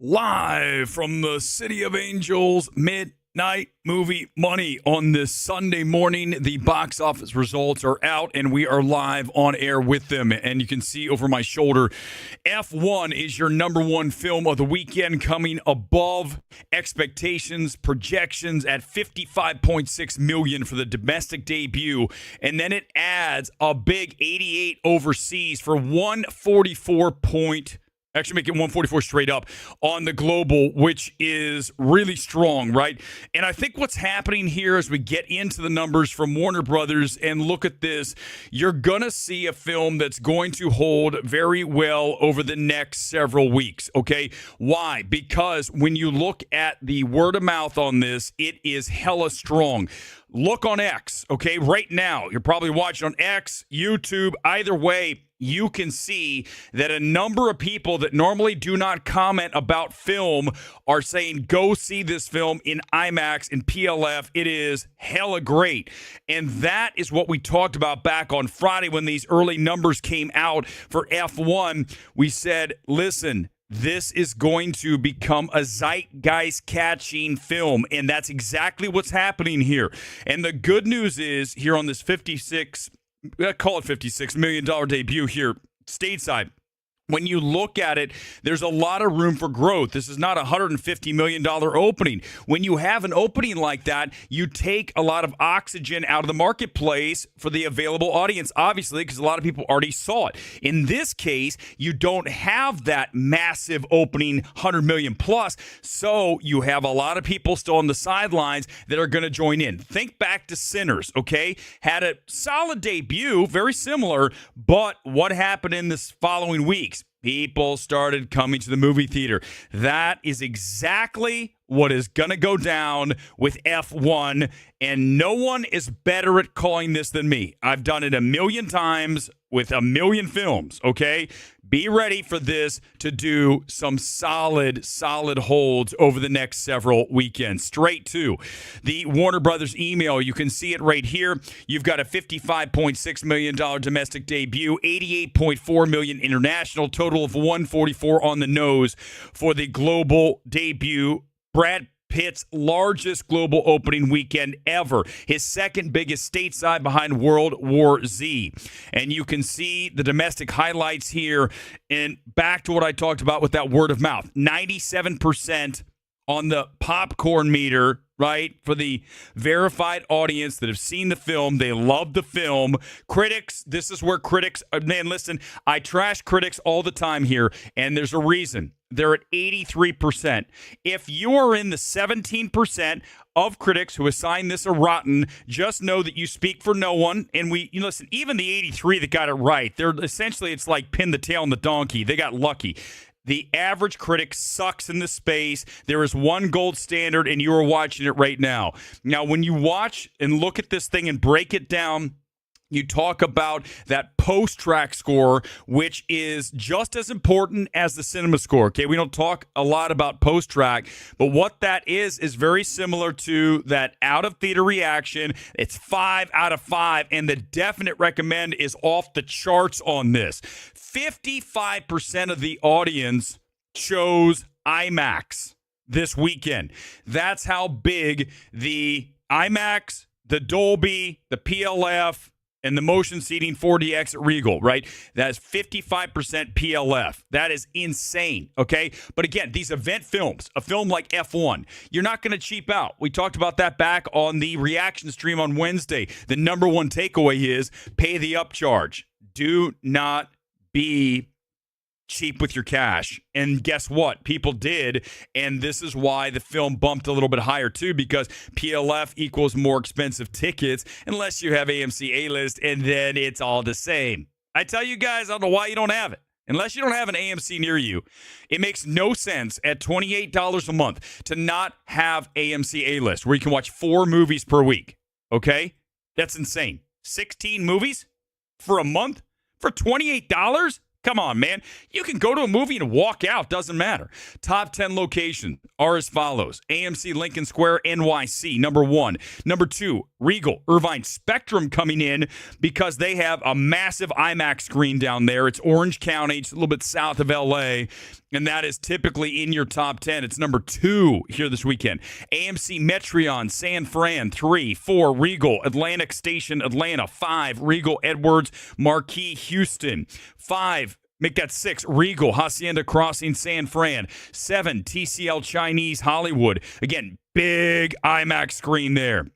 Live from the City of Angels, midnight movie money on this Sunday morning. The box office results are out, and we are live on air with them. And you can see over my shoulder, F1 is your number one film of the weekend, coming above expectations, projections at $55.6 million for the domestic debut. And then it adds a big 88 overseas for 144 Actually, make it 144 straight up on the global, which is really strong, right? And I think what's happening here as we get into the numbers from Warner Brothers and look at this, you're going to see a film that's going to hold very well over the next several weeks, okay? Why? Because when you look at the word of mouth on this, it is hella strong. Look on X, okay? Right now, you're probably watching on X, YouTube, either way. You can see that a number of people that normally do not comment about film are saying, go see this film in IMAX and PLF. It is hella great. And that is what we talked about back on Friday when these early numbers came out for F1. We said, listen, this is going to become a zeitgeist-catching film, and that's exactly what's happening here. And the good news is, here on this $56 million debut here stateside, when you look at it, there's a lot of room for growth. This is not a $150 million opening. When you have an opening like that, you take a lot of oxygen out of the marketplace for the available audience, obviously, because a lot of people already saw it. In this case, you don't have that massive opening, 100 million plus, so you have a lot of people still on the sidelines that are going to join in. Think back to Sinners, okay? Had a solid debut, very similar, but what happened in this following week? People started coming to the movie theater. That is exactly what is going to go down with F1, and no one is better at calling this than me. I've done it a million times with a million films, okay? Be ready for this to do some solid holds over the next several weekends. Straight to the Warner Brothers email. You can see it right here. You've got a $55.6 million domestic debut, $88.4 million international, total of 144 on the nose for the global debut. Brad Pitt's largest global opening weekend ever. His second biggest stateside behind World War Z. And you can see the domestic highlights here. And back to what I talked about with that word of mouth. 97% on the popcorn meter, right? For the verified audience that have seen the film. They love the film. Critics, this is where critics, man, listen, I trash critics all the time here, and there's a reason. They're at 83%. If you are in the 17% of critics who assign this a rotten, just know that you speak for no one. And listen, even the 83 that got it right, they're essentially, it's like pin the tail on the donkey. They got lucky. The average critic sucks in the space. There is one gold standard, and you are watching it right now. Now, when you watch and look at this thing and break it down, you talk about that post-track score, which is just as important as the cinema score. Okay, we don't talk a lot about post-track, but what that is very similar to that out-of-theater reaction. It's 5 out of 5, and the definite recommend is off the charts on this. 55% of the audience chose IMAX this weekend. That's how big the IMAX, the Dolby, the PLF, and the motion seating 4DX at Regal, right? That is 55% PLF. That is insane, okay? But again, these event films, a film like F1, you're not going to cheap out. We talked about that back on the reaction stream on Wednesday. The number one takeaway is pay the upcharge. Do not be cheap with your cash. And guess what? People did, and this is why the film bumped a little bit higher too, because PLF equals more expensive tickets unless you have AMC A-List, and then it's all the same. I tell you guys, I don't know why you don't have it. Unless you don't have an AMC near you, it makes no sense at $28 a month to not have AMC A-List, where you can watch 4 movies per week, okay? That's insane. 16 movies for a month for $28? Come on, man. You can go to a movie and walk out. Doesn't matter. Top 10 locations are as follows. AMC Lincoln Square, NYC, number 1. Number 2, Regal, Irvine Spectrum coming in because they have a massive IMAX screen down there. It's Orange County. It's a little bit south of L.A. And that is typically in your top 10. It's number 2 here this weekend. AMC M3GAN, San Fran, 3. 4, Regal, Atlantic Station, Atlanta. 5, Regal, Edwards, Marquee, Houston. 5, make that 6, Regal, Hacienda Crossing, San Fran. 7, TCL Chinese, Hollywood. Again, big IMAX screen there.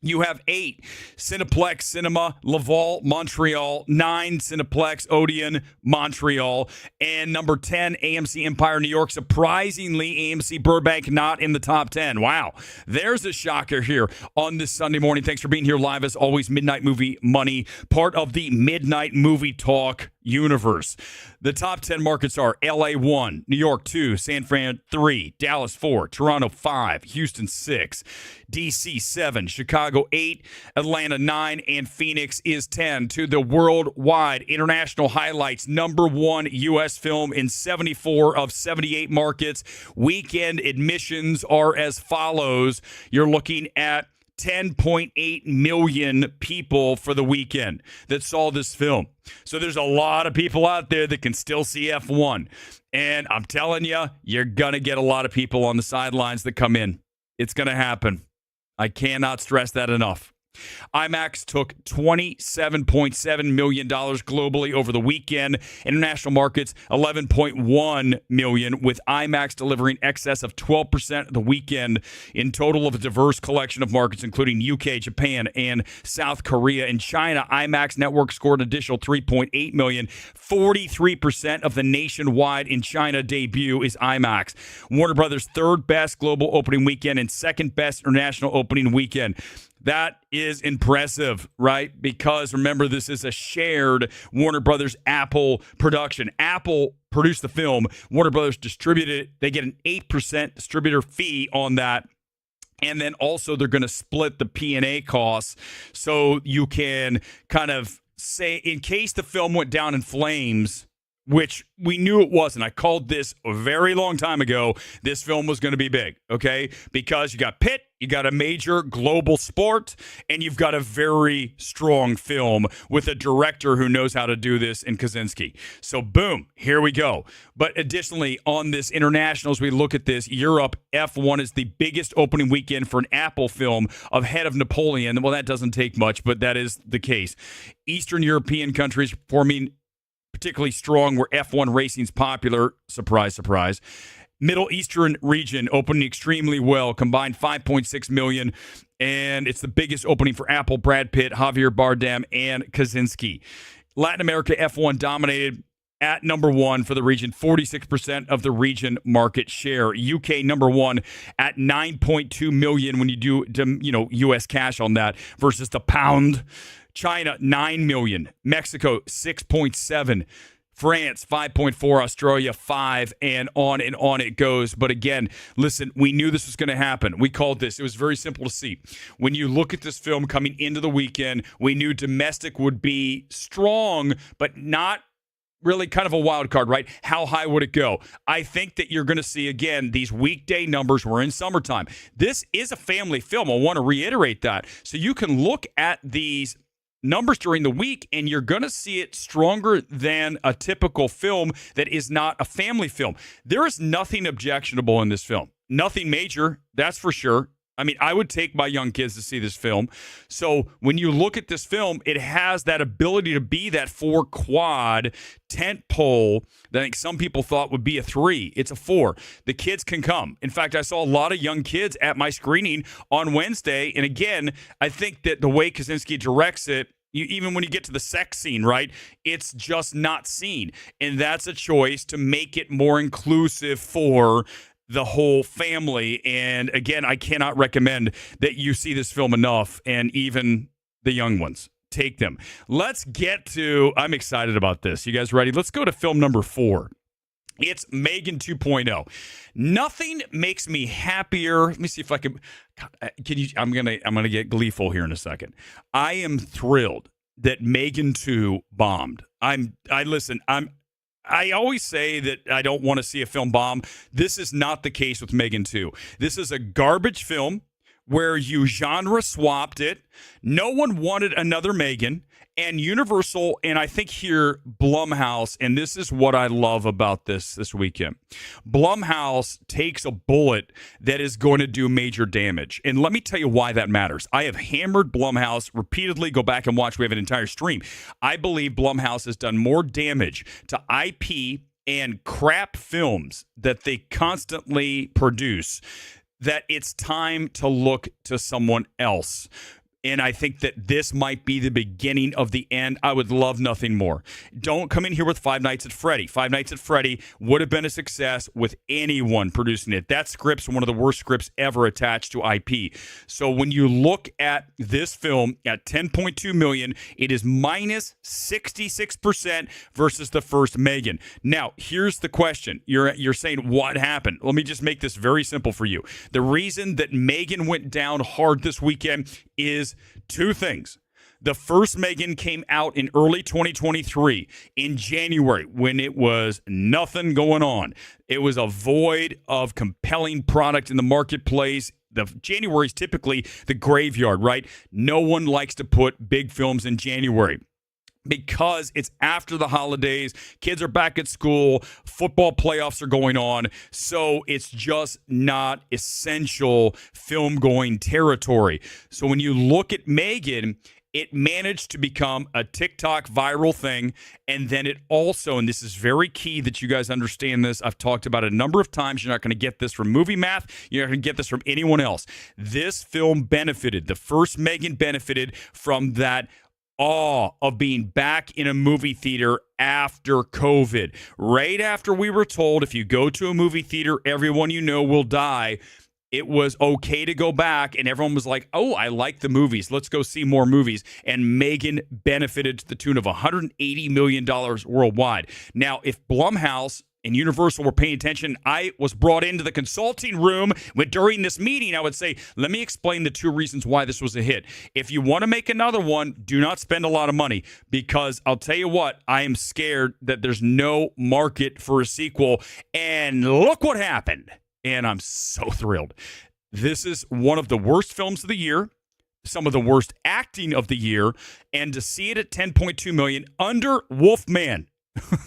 You have 8, Cineplex Cinema, Laval, Montreal. 9, Cineplex Odeon, Montreal. And number 10, AMC Empire, New York. Surprisingly, AMC Burbank not in the top 10. Wow. There's a shocker here on this Sunday morning. Thanks for being here live as always. Midnight Movie Money, part of the Midnight Movie Talk universe. The top 10 markets are LA 1, New York 2, San Fran 3, Dallas 4, Toronto 5, Houston 6, DC 7, Chicago 8, Atlanta 9, and Phoenix is 10. To the worldwide international highlights, number 1 U.S. film in 74 of 78 markets. Weekend admissions are as follows. You're looking at 10.8 million people for the weekend that saw this film. So there's a lot of people out there that can still see F1. And I'm telling you, you're going to get a lot of people on the sidelines that come in. It's going to happen. I cannot stress that enough. IMAX took $27.7 million globally over the weekend. International markets, $11.1 million, with IMAX delivering excess of 12% of the weekend in total of a diverse collection of markets, including UK, Japan, and South Korea. In China, IMAX network scored an additional $3.8 million. 43% of the nationwide in China debut is IMAX. Warner Brothers' third best global opening weekend and second best international opening weekend. That is impressive, right? Because remember, this is a shared Warner Brothers Apple production. Apple produced the film. Warner Brothers distributed it. They get an 8% distributor fee on that. And then also they're going to split the P&A costs so you can kind of say, in case the film went down in flames, which we knew it wasn't. I called this a very long time ago. This film was going to be big, okay? Because you got Pitt, you got a major global sport, and you've got a very strong film with a director who knows how to do this in Kaczynski. So boom, here we go. But additionally, on this international, as we look at this, Europe, F1 is the biggest opening weekend for an Apple film ahead of Napoleon. Well, that doesn't take much, but that is the case. Eastern European countries performing particularly strong where F1 racing's popular. Surprise, surprise. Middle Eastern region opening extremely well, combined 5.6 million, and it's the biggest opening for Apple, Brad Pitt, Javier Bardem, and Kaczynski. Latin America F1 dominated at number 1 for the region, 46% of the region market share. UK number 1 at 9.2 million when you do U.S. cash on that versus the pound. China, 9 million. Mexico, 6.7. France, 5.4. Australia, 5. And on it goes. But again, listen, we knew this was going to happen. We called this. It was very simple to see. When you look at this film coming into the weekend, we knew domestic would be strong, but not really kind of a wild card, right? How high would it go? I think that you're going to see, again, these weekday numbers. We're in summertime. This is a family film. I want to reiterate that. So you can look at these numbers during the week, and you're going to see it stronger than a typical film that is not a family film. There is nothing objectionable in this film. Nothing major, that's for sure. I mean, I would take my young kids to see this film. So when you look at this film, it has that ability to be that 4 quad tent pole that I think some people thought would be a 3. It's a 4. The kids can come. In fact, I saw a lot of young kids at my screening on Wednesday. And again, I think that the way Kaczynski directs it, even when you get to the sex scene, right, it's just not seen. And that's a choice to make it more inclusive for the whole family. And again, I cannot recommend that you see this film enough, and even the young ones. Take them. Let's get to, I'm excited about this. You guys ready? Let's go to film number 4. It's M3GAN 2.0. Nothing makes me happier. Let me see if I can you, I'm gonna get gleeful here in a second. I am thrilled that M3GAN 2 bombed. I always say that I don't want to see a film bomb. This is not the case with M3GAN 2. This is a garbage film where you genre swapped it. No one wanted another M3GAN, And Universal, and I think here Blumhouse, and this is what I love about this weekend. Blumhouse takes a bullet that is going to do major damage. And let me tell you why that matters. I have hammered Blumhouse repeatedly. Go back and watch. We have an entire stream. I believe Blumhouse has done more damage to IP and crap films that they constantly produce that it's time to look to someone else. And I think that this might be the beginning of the end. I would love nothing more. Don't come in here with Five Nights at Freddy. Five Nights at Freddy would have been a success with anyone producing it. That script's one of the worst scripts ever attached to IP. So when you look at this film at $10.2 million, it is minus 66% versus the first M3GAN. Now, here's the question. You're saying, what happened? Let me just make this very simple for you. The reason that M3GAN went down hard this weekend is two things. The first M3GAN came out in early 2023 in January when it was nothing going on. It was a void of compelling product in the marketplace. The January is typically the graveyard, right? No one likes to put big films in January, because it's after the holidays, kids are back at school, football playoffs are going on, so it's just not essential film-going territory. So when you look at M3GAN, it managed to become a TikTok viral thing, and then it also, and this is very key that you guys understand this, I've talked about it a number of times, you're not going to get this from Movie Math, you're not going to get this from anyone else. This film benefited, the first M3GAN benefited from that awe of being back in a movie theater after COVID. Right after we were told if you go to a movie theater, everyone you know will die, it was okay to go back, and everyone was like, oh, I like the movies. Let's go see more movies. And M3GAN benefited to the tune of $180 million worldwide. Now, if Blumhouse and Universal were paying attention, I was brought into the consulting room during this meeting. I would say, let me explain the two reasons why this was a hit. If you want to make another one, do not spend a lot of money, because I'll tell you what, I am scared that there's no market for a sequel. And look what happened. And I'm so thrilled. This is one of the worst films of the year, some of the worst acting of the year, and to see it at $10.2 million under Wolfman.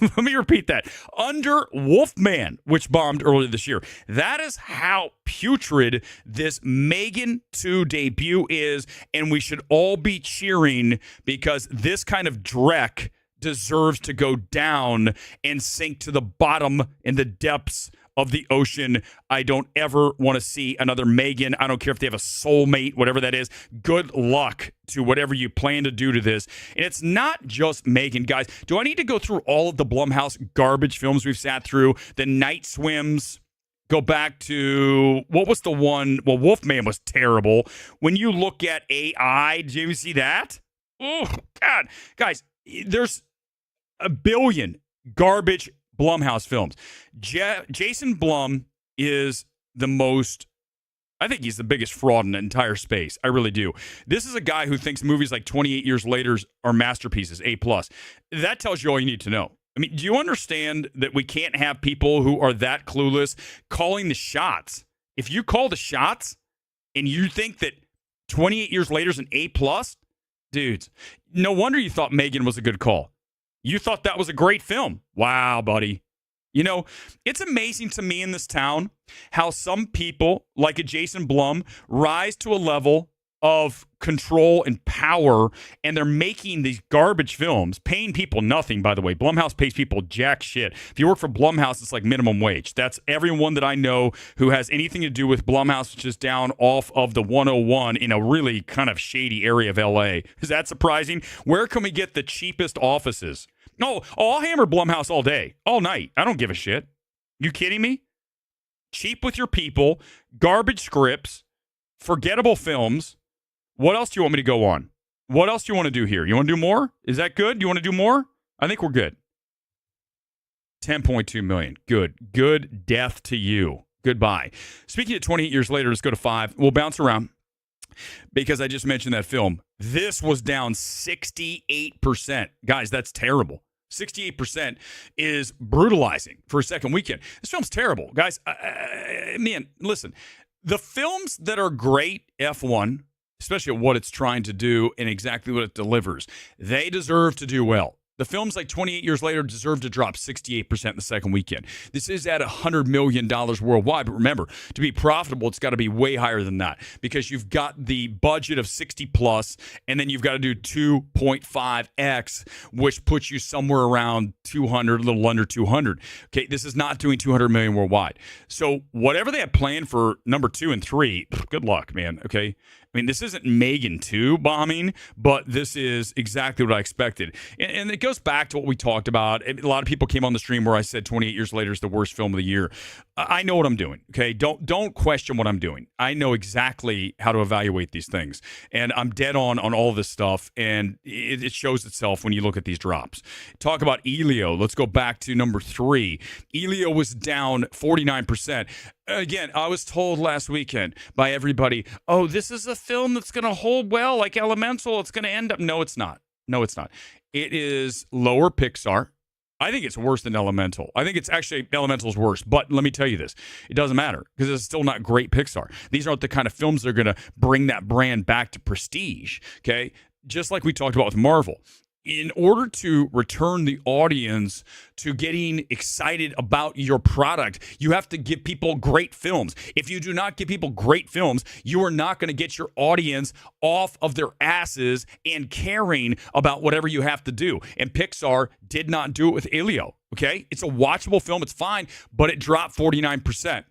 Let me repeat that. Under Wolfman, which bombed earlier this year. That is how putrid this M3GAN 2 debut is, and we should all be cheering, because this kind of dreck deserves to go down and sink to the bottom in the depths of the ocean. I don't ever want to see another M3GAN. I don't care if they have a soulmate, whatever that is. Good luck to whatever you plan to do to this. And it's not just M3GAN, guys. Do I need to go through all of the Blumhouse garbage films we've sat through? The Night Swims. Go back to, what was the one? Well, Wolfman was terrible. When you look at AI, did you even see that? Oh, God. Guys, there's a billion garbage Blumhouse films. Jason Blum is the most, I think he's the biggest fraud in the entire space. I really do. This is a guy who thinks movies like 28 Years Later are masterpieces, A+. That tells you all you need to know. I mean, do you understand that we can't have people who are that clueless calling the shots? If you call the shots and you think that 28 Years Later is an A+, dudes, no wonder you thought M3GAN was a good call. You thought that was a great film. Wow, buddy. You know, it's amazing to me in this town how some people, like a Jason Blum, rise to a level of control and power, and they're making these garbage films, paying people nothing, by the way. Blumhouse pays people jack shit. If you work for Blumhouse, it's like minimum wage. That's everyone that I know who has anything to do with Blumhouse, which is down off of the 101 in a really kind of shady area of LA. Is that surprising? Where can we get the cheapest offices? No, I'll hammer Blumhouse all day, all night. I don't give a shit. You kidding me? Cheap with your people, garbage scripts, forgettable films. What else do you want me to go on? What else do you want to do here? You want to do more? Is that good? You want to do more? I think we're good. 10.2 million. Good. Good death to you. Goodbye. Speaking of 28 Years Later, let's go to 5. We'll bounce around because I just mentioned that film. This was down 68%. Guys, that's terrible. 68% is brutalizing for a second weekend. This film's terrible. Guys, man, listen. The films that are great, F1, especially at what it's trying to do and exactly what it delivers. They deserve to do well. The films like 28 Years Later deserve to drop 68% in the second weekend. This is at $100 million worldwide, but remember, to be profitable, it's got to be way higher than that because you've got the budget of 60 plus, and then you've got to do 2.5x, which puts you somewhere around 200, a little under 200. Okay, this is not doing 200 million worldwide. So whatever they have planned for number 2 and 3, good luck, man. Okay. I mean, this isn't M3GAN 2 bombing, but this is exactly what I expected. And it goes back to what we talked about. A lot of people came on the stream where I said 28 Years Later is the worst film of the year. I know what I'm doing, okay? Don't question what I'm doing. I know exactly how to evaluate these things. And I'm dead on all this stuff, and it shows itself when you look at these drops. Talk about Elio. Let's go back to number 3. Elio was down 49%. Again, I was told last weekend by everybody, oh, this is a film that's going to hold well, like Elemental. It's going to end up. No, it's not. No, it's not. It is lower Pixar. I think it's worse than Elemental. I think it's actually Elemental's worse. But let me tell you this. It doesn't matter because it's still not great Pixar. These aren't the kind of films that are going to bring that brand back to prestige. Okay. Just like we talked about with Marvel. In order to return the audience to getting excited about your product, you have to give people great films. If you do not give people great films, you are not going to get your audience off of their asses and caring about whatever you have to do. And Pixar did not do it with Elio, okay? It's a watchable film. It's fine, but it dropped 49%.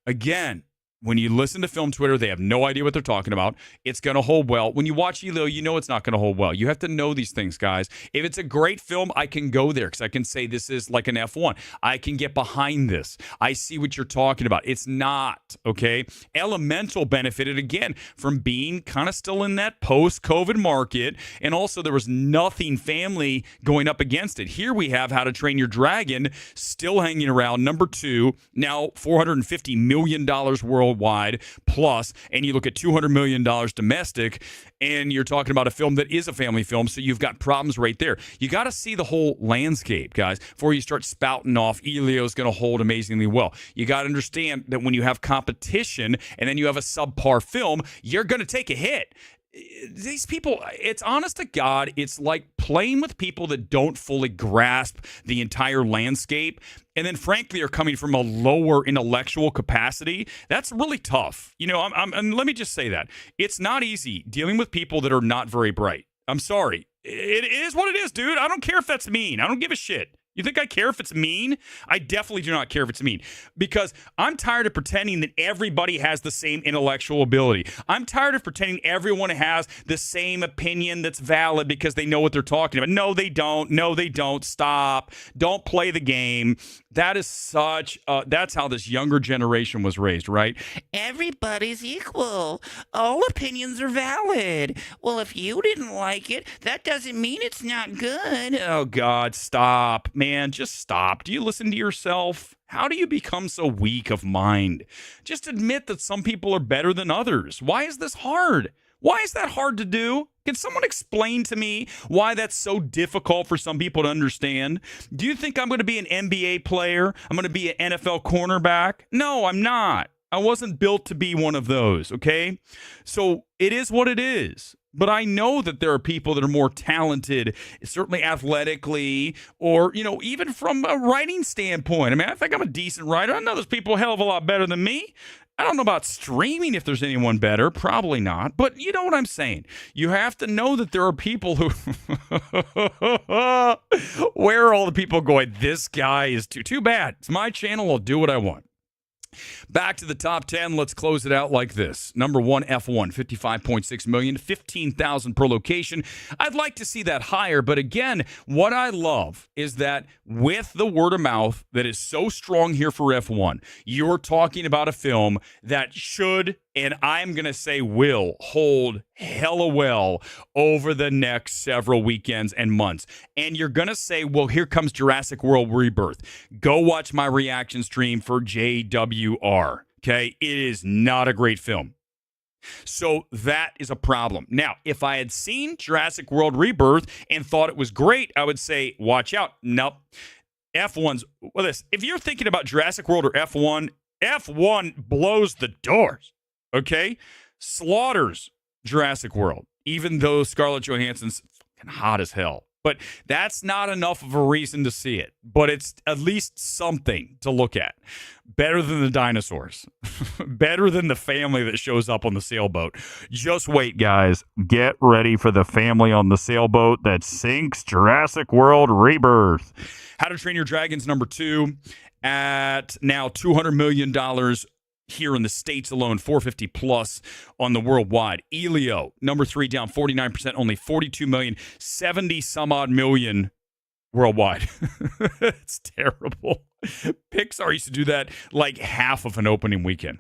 Again, when you listen to Film Twitter, they have no idea what they're talking about. It's going to hold well. When you watch Elio, you know it's not going to hold well. You have to know these things, guys. If it's a great film, I can go there because I can say this is like an F1. I can get behind this. I see what you're talking about. It's not, okay? Elemental benefited, again, from being kind of still in that post-COVID market, and also there was nothing family going up against it. Here we have How to Train Your Dragon still hanging around, number 2, now $450 million worldwide plus, and you look at $200 million domestic, and you're talking about a film that is a family film, so you've got problems right there. You got to see the whole landscape, guys, before you start spouting off Elio's going to hold amazingly well. You got to understand that when you have competition and then you have a subpar film, you're going to take a hit. These people, it's honest to God, it's like playing with people that don't fully grasp the entire landscape and then frankly are coming from a lower intellectual capacity. That's really tough. You know, and let me just say that. It's not easy dealing with people that are not very bright. I'm sorry. It is what it is, dude. I don't care if that's mean. I don't give a shit. You think I care if it's mean? I definitely do not care if it's mean because I'm tired of pretending that everybody has the same intellectual ability. I'm tired of pretending everyone has the same opinion that's valid because they know what they're talking about. No, they don't. No, they don't. Stop. Don't play the game. That is that's how this younger generation was raised, right? Everybody's equal. All opinions are valid. Well, if you didn't like it, that doesn't mean it's not good. Oh, God, stop. Man, just stop. Do you listen to yourself? How do you become so weak of mind? Just admit that some people are better than others. Why is this hard? Why is that hard to do? Can someone explain to me why that's so difficult for some people to understand? Do you think I'm going to be an NBA player? I'm going to be an NFL cornerback? No, I'm not. I wasn't built to be one of those, okay? So it is what it is. But I know that there are people that are more talented, certainly athletically, or, you know, even from a writing standpoint. I mean, I think I'm a decent writer. I know there's people a hell of a lot better than me. I don't know about streaming if there's anyone better. Probably not. But you know what I'm saying. You have to know that there are people who... Where are all the people going, this guy is too bad. It's my channel. I'll do what I want. Back to the top 10. Let's close it out like this. Number 1, F1, 55.6 million, 15,000 per location. I'd like to see that higher, but again, what I love is that with the word of mouth that is so strong here for F1, you're talking about a film that should, and I'm going to say will, hold hella well over the next several weekends and months. And you're going to say, well, here comes Jurassic World Rebirth. Go watch my reaction stream for JWR. Okay? It is not a great film. So that is a problem. Now, if I had seen Jurassic World Rebirth and thought it was great, I would say, watch out. Nope. F1's, well, this, if you're thinking about Jurassic World or F1, F1 blows the doors. Okay? Slaughters Jurassic World, even though Scarlett Johansson's fucking hot as hell. But that's not enough of a reason to see it. But it's at least something to look at. Better than the dinosaurs. Better than the family that shows up on the sailboat. Just wait, guys. Get ready for the family on the sailboat that sinks Jurassic World Rebirth. How to Train Your Dragons #2 at now $200 million here in the States alone, 450 plus on the worldwide. Elio, #3, down 49%, only 42 million, 70 some odd million worldwide. It's terrible. Pixar used to do that like half of an opening weekend.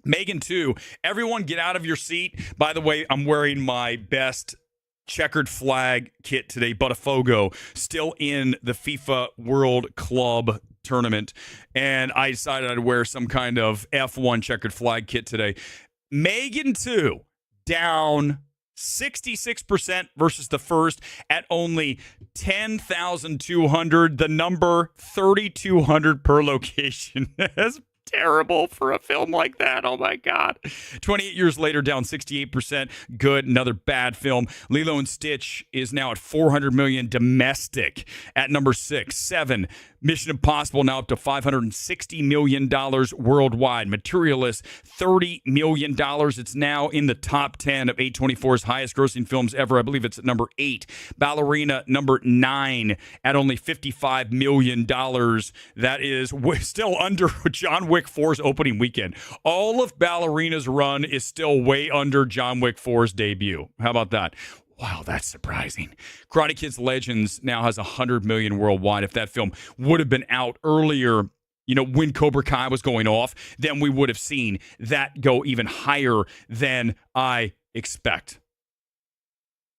M3GAN 2, everyone get out of your seat. By the way, I'm wearing my best checkered flag kit today, Botafogo, still in the FIFA World Club tournament, and I decided I'd wear some kind of F1 checkered flag kit today. M3GAN 2 down 66% versus the first at only 10,200. The number 3,200 per location. That's terrible for a film like that. Oh my God. 28 years later, down 68%. Good. Another bad film. Lilo and Stitch is now at 400 million domestic at #6. 7. Mission Impossible now up to $560 million worldwide. Materialist, $30 million. It's now in the top 10 of A24's highest grossing films ever. I believe it's at #8. Ballerina, #9 at only $55 million. That is still under John Wick 4's opening weekend. All of Ballerina's run is still way under John Wick 4's debut. How about that? Wow, that's surprising. Karate Kid Legends now has 100 million worldwide. If that film would have been out earlier, when Cobra Kai was going off, then we would have seen that go even higher than I expect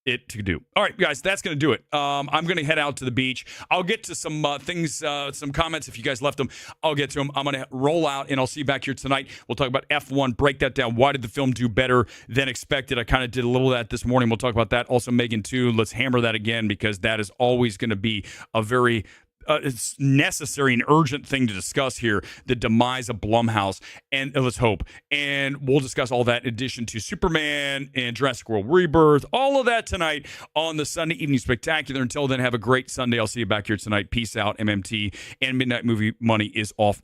it to do. All right, guys, that's going to do it. I'm going to head out to the beach. I'll get to some things, some comments. If you guys left them, I'll get to them. I'm going to roll out, and I'll see you back here tonight. We'll talk about F1, break that down. Why did the film do better than expected? I kind of did a little of that this morning. We'll talk about that. Also, M3GAN 2. Let's hammer that again, because that is always going to be a very it's necessary and urgent thing to discuss here, the demise of Blumhouse, and let's hope. And we'll discuss all that in addition to Superman and Jurassic World Rebirth, all of that tonight on the Sunday Evening Spectacular. Until then, have a great Sunday. I'll see you back here tonight. Peace out, MMT, and Midnight Movie Money is off.